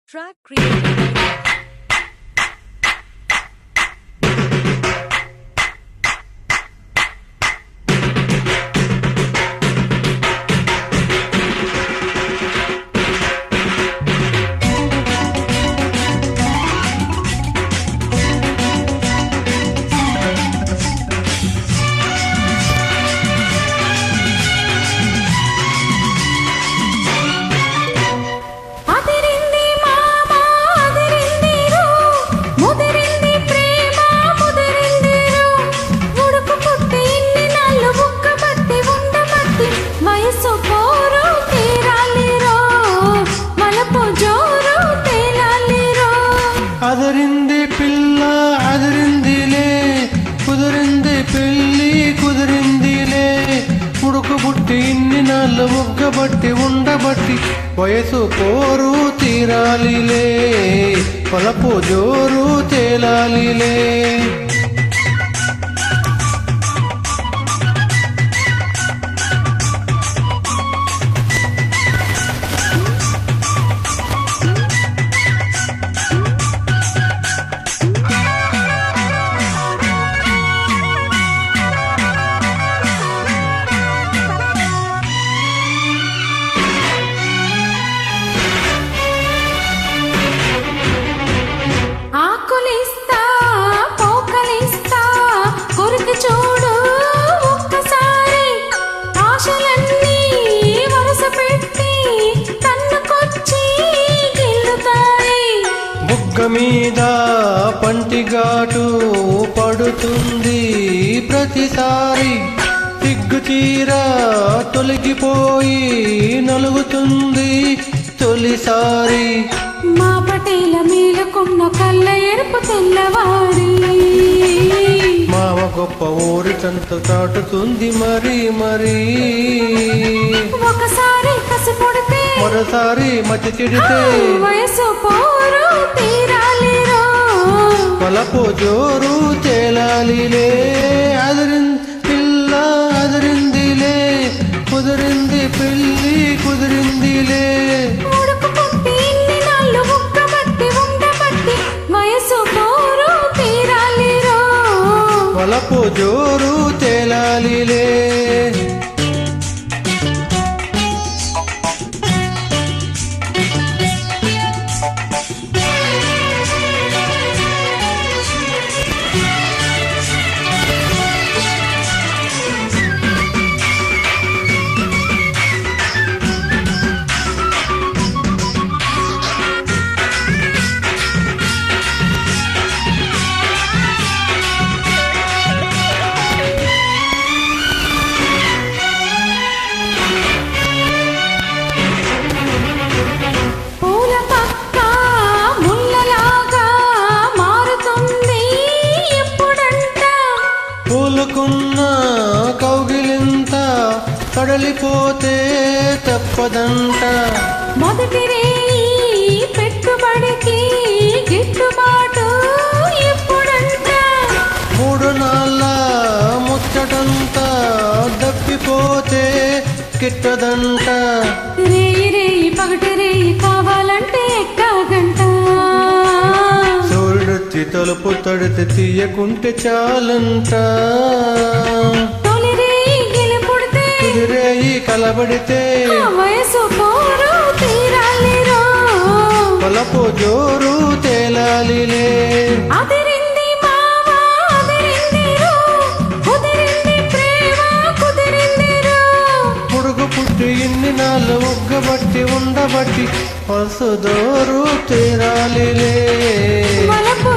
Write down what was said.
Track created by అదరింది పిల్ల అదరిందిలే కుదిరింది పెళ్ళి కుదిరిందిలే ఉడుకు బుట్టి ఇన్ని నాళ్ళు ముగ్గబట్టి ఉండబట్టి వయసు పోరు తీరాలిలే పలపు జోరు తేలాలిలే చూడు ఒక్కసారి ఆశలన్నీ వరస పెట్టి కన్నుకొచ్చి గిల్లుతాయి బుగ్గ మీద పంటిగాటు పడుతుంది ప్రతిసారి సిగ్గు తీర తొలగిపోయి నలుగుతుంది తొలిసారి మా పటేల మేలకున్న కళ్ళ ఎరుపు తెల్లవారి మామ గొప్ప ఊరికంత చాటుతుంది మరి మరి ఒకసారి కసి పొడితే మరోసారి మతి తిడితే వయసు పోరు తీరాలిరో పలపు జోరు తేలాలిలే అదిరింది పిల్ల అదిరిందిలే కుదిరింది పెళ్ళి కుదిరిందిలే ఉడుకు పుట్టి ఇన్ని నాళ్ళు ముక్కబట్టి ఉండబట్టి వయసు పోరు తీరాలిరో పలపు జోరు తేలాలిలే పూలకున్న కౌగిలింత కడలిపోతే తప్పదంట మొదటి రేయి పెట్టుబడికి గిట్టుబాటు ఎప్పుడంట మూడు నాళ్ళ ముచ్చటంతా దప్పిపోతే కిట్టదంట రేయి రేయి పగటి రేయి కావాలంటే ఎట్టాగంట సూర్యుడొచ్చి తలుపు తడితే తీయకుంటే చాలంట తొలి రేయి గెలుపుడితే ఇది రేయి కలబడితే వయసు పోరు తీరాలిరో పలపు జోరు తేలాలిలే అదిరింది మావా అదిరిందిరో కుదిరింది ప్రేమ కుదిరిందిరో పుడుగు పుట్టి ఇన్ని నాళ్ళు ఉగ్గబట్టి ఉండబట్టి పసు దోరు తీరాలిలే వలపు